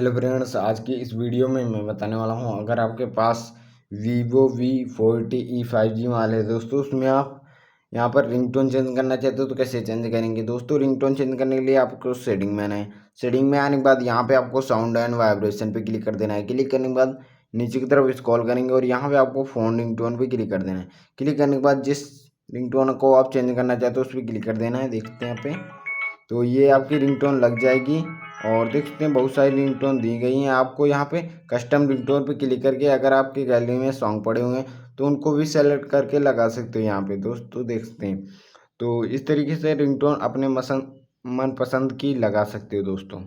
Hello friends, आज की इस वीडियो में मैं बताने वाला हूं, अगर आपके पास Vivo V40e 5G मोबाइल है दोस्तों, उसमें आप यहां पर रिंगटोन चेंज करना चाहते हो तो कैसे चेंज करेंगे। दोस्तों, रिंगटोन चेंज करने के लिए आपको सेटिंग में आना है। सेटिंग में आने के बाद यहां पे आपको साउंड एंड वाइब्रेशन पे क्लिक कर देना है। क्लिक करने के बाद नीचे की तरफ स्क्रॉल करेंगे और यहाँ पे आपको फ़ोन रिंगटोन पे क्लिक कर देना है। क्लिक करने के बाद जिस रिंगटोन को आप चेंज करना चाहते हो उस पर क्लिक कर देना है। देखते हैं यहाँ पे, तो ये आपकी रिंगटोन लग जाएगी और देख सकते हैं बहुत सारी रिंगटोन दी गई हैं। आपको यहाँ पे कस्टम रिंगटोन पे क्लिक करके अगर आपकी गैलरी में सॉन्ग पड़े हुए हैं तो उनको भी सेलेक्ट करके लगा सकते हो यहाँ पे दोस्तों। देख सकते हैं, तो इस तरीके से रिंगटोन अपने मनपसंद की लगा सकते हो दोस्तों।